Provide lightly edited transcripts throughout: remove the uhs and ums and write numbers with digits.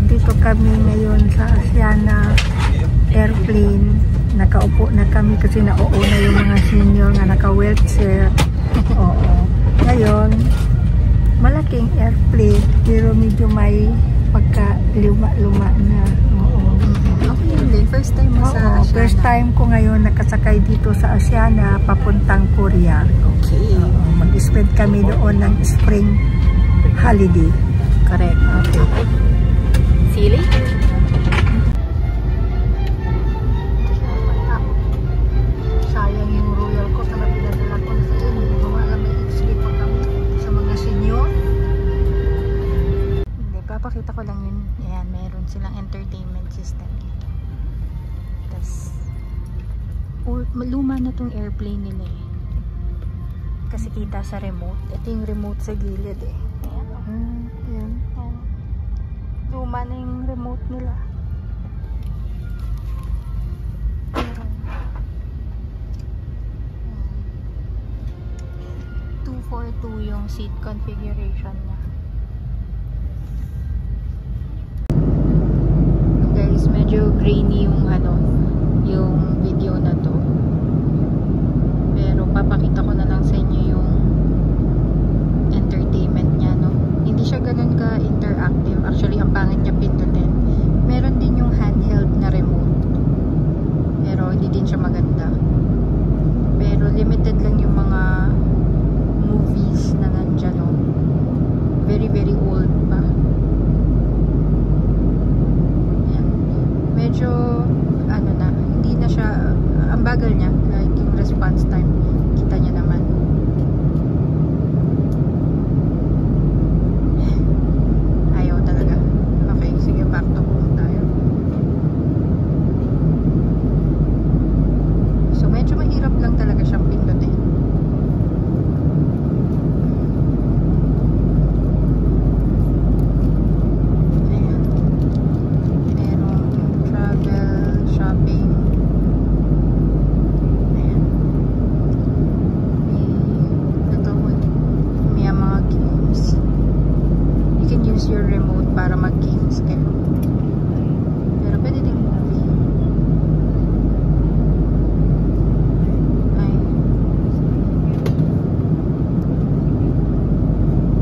dito kami ngayon sa Asiana airplane. Nakaupo na kami kasi nauuna yung mga senior nga naka-wheelchair. Oo. Ngayon, malaking airplane pero medyo may pagka-luma-luma na. Oo. Ako yun din. First time mo sa Asiana? First time ko ngayon nakasakay dito sa Asiana papuntang Korea. Okay. Mag-spend kami doon ng spring holiday. Correct. Okay. See you later. Sayang yung royal ko na pinadala ko na sa inyo. Mga alam may XD pa kami sa mga senior. Hindi, papakita ko lang yun. Ayan, meron silang entertainment system dito. Tapos, luma na tong airplane nila eh. Kasi kita sa remote. Ito yung remote sa gilid eh. Ayan. Yan. Luma na yung remote nila. 242 yung seat configuration niya. Guys, medyo grainy yung yung video na to. Pero papakita ko na lang sa inyo yung entertainment niya, no. Hindi siya ganun ka interactive. Actually, ang pangit niya pindutin. Meron din yung handheld na remote. Pero hindi din siya maganda. Pero limited lang yung mga movies na nandyan, no. Very very old pa. Ayan. Medyo hindi na siya, ang bagal niya, like yung response time, kita niya naman. Ayaw talaga. Okay, sige, back to home tayo. So medyo mahirap lang talaga siyang pindutin. Your remote para mag-games kayo. Pero pwede din movie. Ay.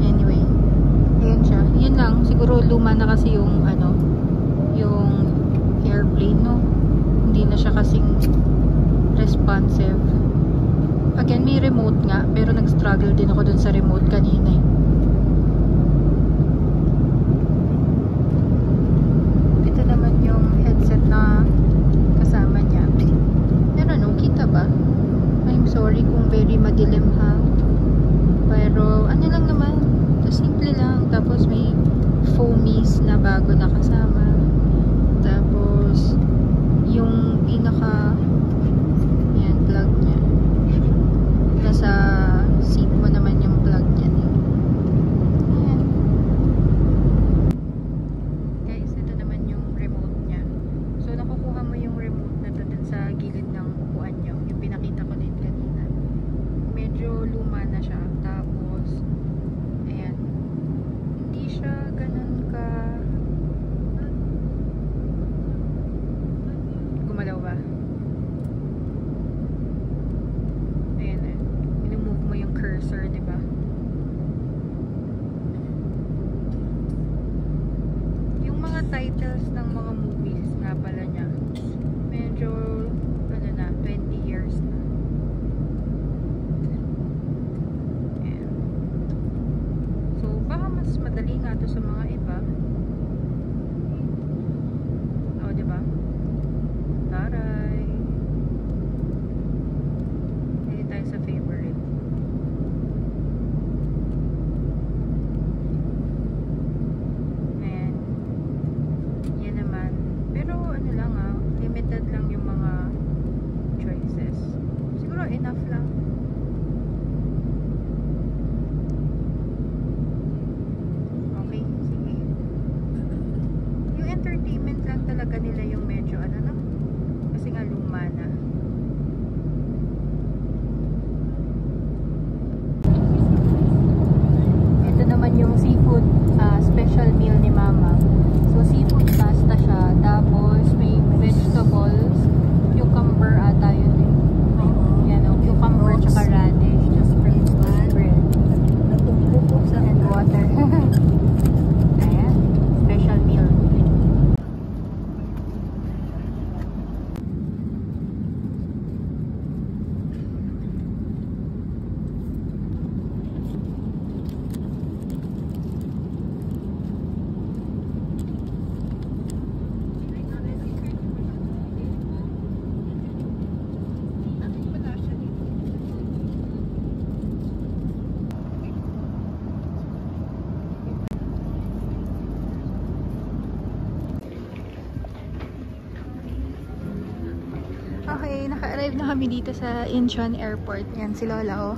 Anyway, ayan siya. Yun lang, siguro luma na kasi yung yung airplane, no. Hindi na siya kasing responsive. Again, may remote nga, pero nag-struggle din ako dun sa remote kanina eh. Na kasama niya. Pero kita ba? I'm sorry kung very madilim ha. Pero ano lang naman, simple lang. Tapos may foamies na bago na kasama. Tapos yung pinaka plug niya. Nasa seat mo naman yung plug niya. Ayan. Guys, ito naman yung remote niya. So, nakukuha mo yung remote na to dun sa gilid ng upuan nyo. Yung pinakita ko din kanina. Medyo luma na siya. Tapos, ayan. Hindi siya ganun ka... Gumalaw ba? Ayan eh. Minumove mo yung cursor, diba? Yung mga titles ng mga movies nga pala niya, medyo 20 years na. Ayan. So baka mas madali nga to sa mga iba. Diba? Taray. Hindi tayo sa favorite. Ayan. Yan naman. Pero limited lang yung mga choices. Siguro enough lang. Okay, sige. Yung entertainment lang talaga nila yung medyo kasi nga luma na. Ito naman yung seafood special meal ni Mama. Naka-arrive na kami dito sa Incheon Airport. Yan si Lola, oh.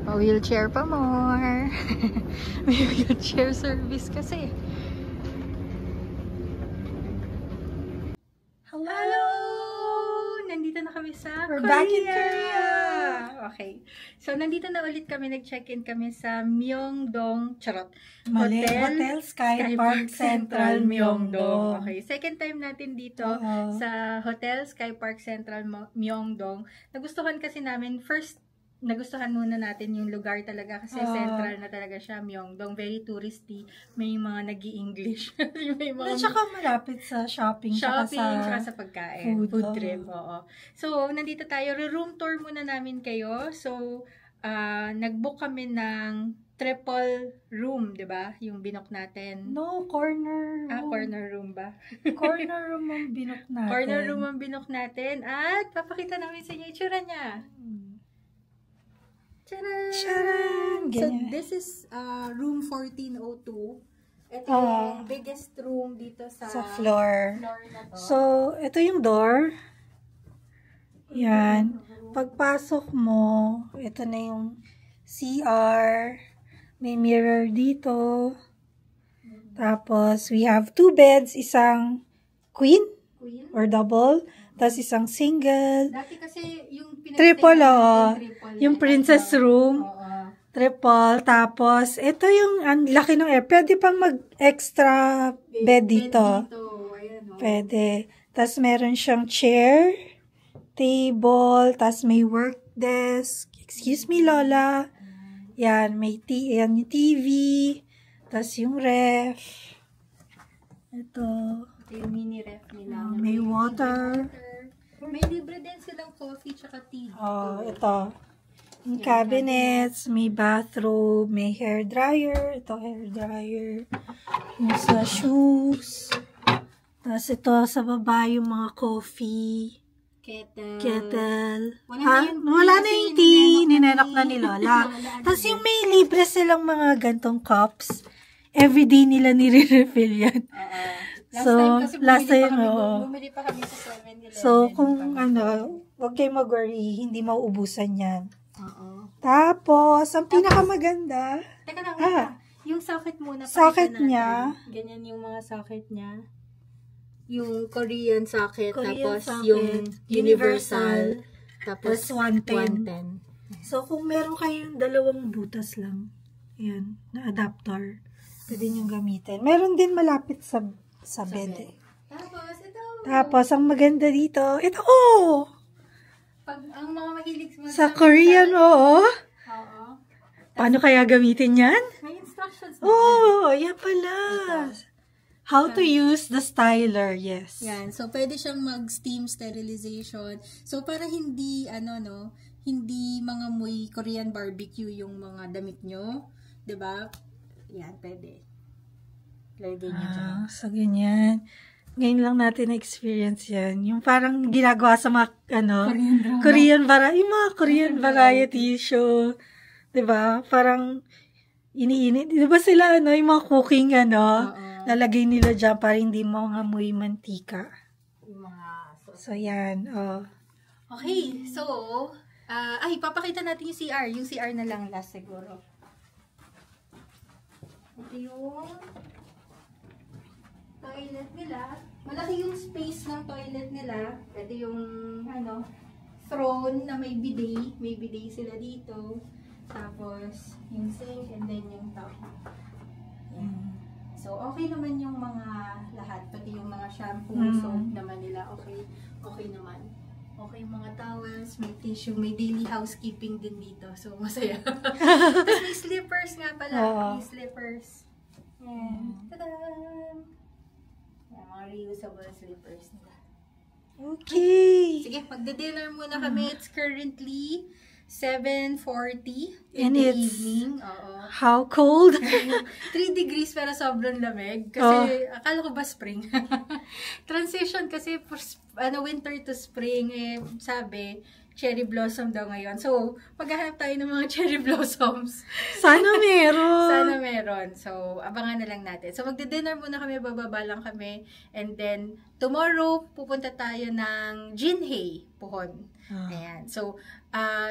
Pa-wheelchair pa more. May wheelchair service kasi. Hello! Nandito na kami sa We're Korea! back in Korea! Okay. So, nandito na ulit kami. Nag-check-in kami sa Myeongdong, charot. Hotel Sky Park Central Myeongdong. Okay. Second time natin dito sa Hotel Sky Park Central Myeongdong. Nagustuhan kasi namin, nagustuhan muna natin yung lugar talaga kasi central na talaga siya, Myeongdong. Very touristy. May mga nag-i-English. May mga... At saka malapit sa shopping Tsaka sa sa pagkain. Food trip. Oo. So, nandito tayo. Room tour muna namin kayo. So, nag-book kami ng triple room, di ba? Yung binok natin. No, corner room. Corner room ba? Corner room ang binok natin. Corner room ang binok natin. At papakita namin sa inyo yung itsura niya. Charan! Charan! So, this is room 1402. Ito yung biggest room dito sa floor na to. So, ito yung door. Yan. Pagpasok mo, ito na yung CR. May mirror dito. Tapos, we have 2 beds. Isang queen or double. Tapos, isang single. Dati kasi yung Triple, yung princess room. Triple. Tapos, ito yung ang laki ng air. Pwede pang mag-extra bed dito. Pwede. Tapos, meron siyang chair, table, tapos may work desk. Excuse me, Lola. Yan, may yan yung TV. Tapos, yung ref. Ito yung mini ref nila. may water. May libre din silang coffee tsaka tea. Ito. Yung cabinets, may bathrobe, may hair dryer. Ito, hair dryer. Yung sa shoes. Tapos ito, sa baba, yung mga coffee. Kettle. Wala na yung tea. Ninenok na ni Lola. Tapos yung may libre silang mga gantong cups. Everyday nila nire-refill yan. Last time bumili pa kami sa 7-Eleven. So, kung huwag kayo mag-worry, hindi mauubusan yan. Tapos, ang pinakamaganda, Teka lang, yung socket muna. Socket niya. Ganyan yung mga socket niya. Yung Korean socket, Korean tapos socket, yung universal, tapos 110. So, kung meron kayong 2 butas lang, yan, na adapter, pwede nyo gamitin. Meron din malapit sa bed. Tapos, ito. Tapos, ang maganda dito, ito, Pag ang mga mahilig sa Korean, Paano kaya gamitin yan? May instructions. Yan pala. How to use the styler, yes. Yan. So, pwede siyang mag-steam sterilization. So, para hindi, hindi mga muy Korean barbecue yung mga damit nyo. Diba? Yan, pwede. Lagay nyo dyan. So, ganyan. Ngayon lang natin na-experience yan. Yung parang ginagawa sa mga, Korean variety show. Diba? Parang, iniinit. Diba sila, yung mga cooking, lalagay nila dyan para hindi mo amoy mantika. Yung mga So, yan. Okay. So, papakita natin yung CR. Yung CR na lang last siguro. Ito yung toilet nila. Malaki yung space ng toilet nila. Ito yung, throne na may bidet. May bidet sila dito. Tapos, yung sink and then yung tub. Yan. So, okay naman yung mga lahat. Pati yung mga shampoo, soap naman nila. Okay naman. Okay yung mga towels, may tissue, may daily housekeeping din dito. So, masaya. Tapos may slippers nga pala. May slippers. Yan. Tada! Yan, mga reusable slippers nila. Okay. Sige, magde-dinner muna kami. It's currently 7:40 And in the it's evening. How cold? 3 degrees pero sobrang lamig. Kasi akala ko ba spring? Transition kasi winter to spring. Sabi, cherry blossom daw ngayon. So, maghahanap tayo ng mga cherry blossoms. Sana meron. Sana meron. So, abangan na lang natin. So, magdi-dinner muna kami, bababa lang kami. And then, tomorrow, pupunta tayo ng Jinhae, Puhon. Ayan. So,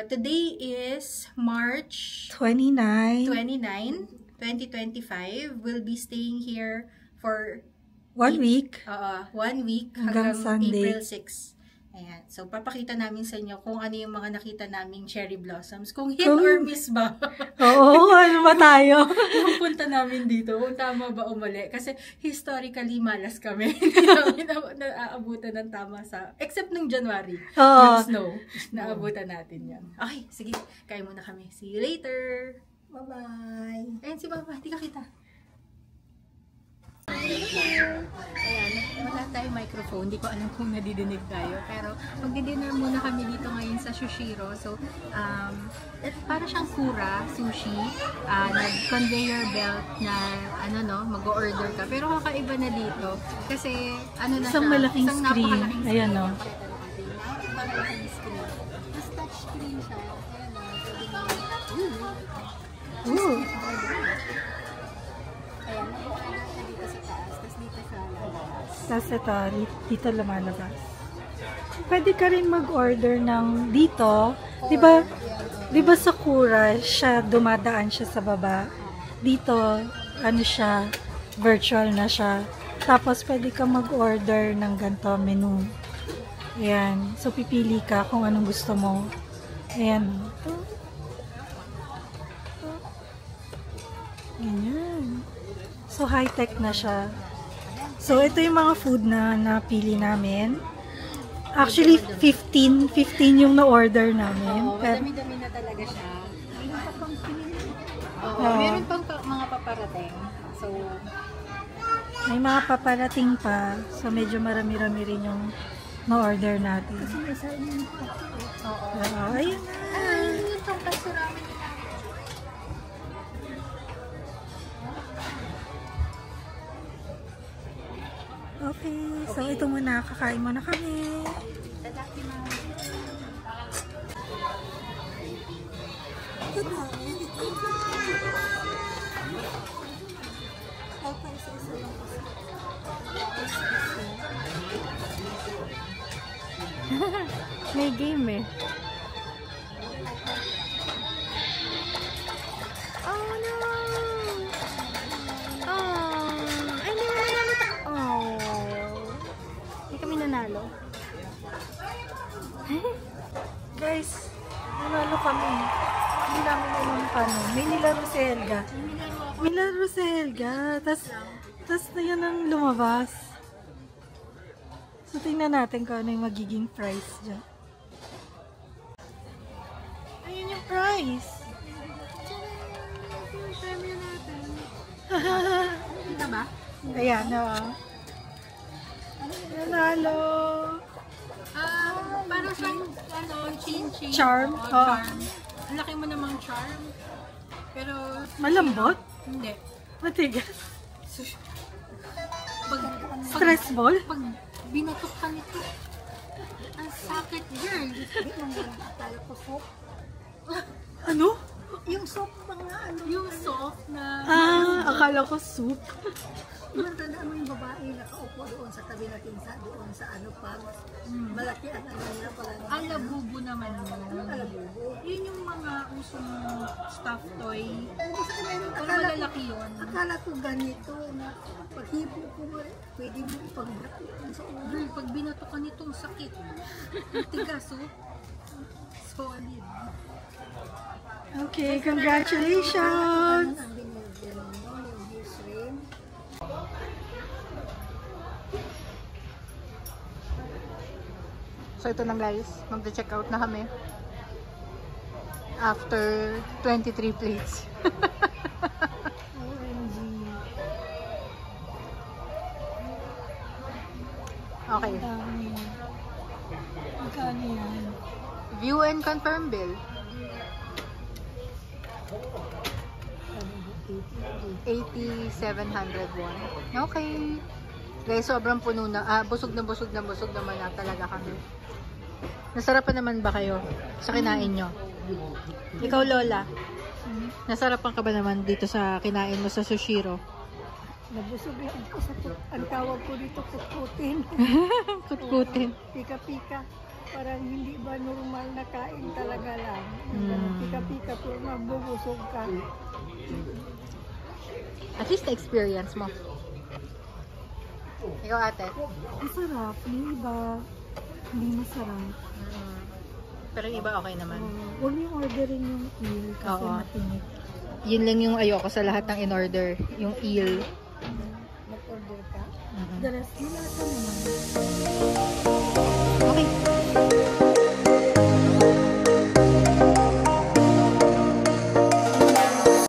today is March 29. 2025. We'll be staying here for 1 week. 1 week Hanggang Sunday. April 6. Ayan. So, papakita namin sa inyo kung ano yung mga nakita naming cherry blossoms. Kung hit or miss ba. Oo, ano ba tayo? Yung punta namin dito, kung tama ba o mali. Kasi historically, malas kami. Hindi namin naaabutan ng tama sa... Except nung January. Yung snow. Naabutan natin yan. Okay, sige. Kain muna kami. See you later. Bye-bye. Ayan si Papa. Hindi ka kita. Ayan, wala tayong microphone. Hindi ko alam kung nadidinig tayo. Pero magdi-dinner muna kami dito ngayon sa Sushiro. So, para siyang kura, sushi. Nag-conveyor belt na, mag-order ka. Pero kakaiba na dito. Kasi, na isang siya? Malaking Isang screen. napakalaking screen. Ayan, no? Napakalaking screen. Mas touch screen siya. Ayan, Ooh. Ayan, nakikita siya dito sa taas, tapos dito siya lalabas. Tapos ito, dito lumalabas. Pwede ka rin mag-order ng dito. Di ba sa Kura, siya dumadaan siya sa baba. Dito, siya, virtual na siya. Tapos pwede ka mag-order ng ganito menu. Ayan. So pipili ka kung anong gusto mo. Ayan. Ganyan. So, high-tech na siya. So, ito yung mga food na napili namin. Actually, 15 yung na-order namin. Oo, madami-dami na talaga siya. Meron pang mga paparating. So, may mga paparating pa. So, medyo marami-rami rin yung na-order natin. Oo, ayun na. Ayun, itong pasurami. Okay, so ito muna, kakain muna kami. May game eh. Oh no! Nanalo. Guys, nanalo kami. Hindi namin alam paano. May nilaro si Helga. May nilaro si Helga. Tapos na yan ang lumabas. So, tingnan natin kung ano yung magiging price dyan. Ayun yung price. Kita ba? Ayan, oo. Nanalo. Para siyang, chin-chin. Charm? Oo, Oo. charm. Ang laki mo namang charm. Pero, Malambot? hindi. Matigas? Stress ball? Pag binatok ka nito, ang sakit, girl. Ano? Yung soft yung soft na... Akala ko soup. Tandaan mo yung babae nakaupo doon sa tabi natin doon sa pag malaki ang niya parang alabubo naman yun. alabubo. Yun yung mga usong stuffed toy. Pero Akala malalaki yun. Akala ko ganito na paghipo ko pwede mo ipagbato sa ulo. Girl, pag binato ka nito, sakit. Tigas, oh. Solid. Okay, congratulations! Ang binigyan mo yung G-Stream. So ito na guys, mag-check out na kami. After 23 plates. Okay. Magkano yan? View and confirm bill. 8,700 won. Okay. Guys, sobrang puno na. Busog na busog na busog naman na talaga kami. Nasarapan naman ba kayo sa kinain nyo? Ikaw, Lola, nasarapan ka ba naman dito sa kinain mo sa Sushiro? Nabusog lang ako sa ang tawag ko dito kutkutin. Kutkutin. Pika-pika. Parang hindi ba normal na kain talaga lang. Pika-pika pero mabubusog ka. At least na-experience mo. Ikaw, ate? Masarap. Yung iba, hindi masarap. Pero yung iba okay naman. Huwag niyong orderin yung eel kasi Oo. matinit. Yun lang yung ayoko sa lahat ng in-order. Yung eel. Mag-order ka. Mhm. The rest, nilasa naman.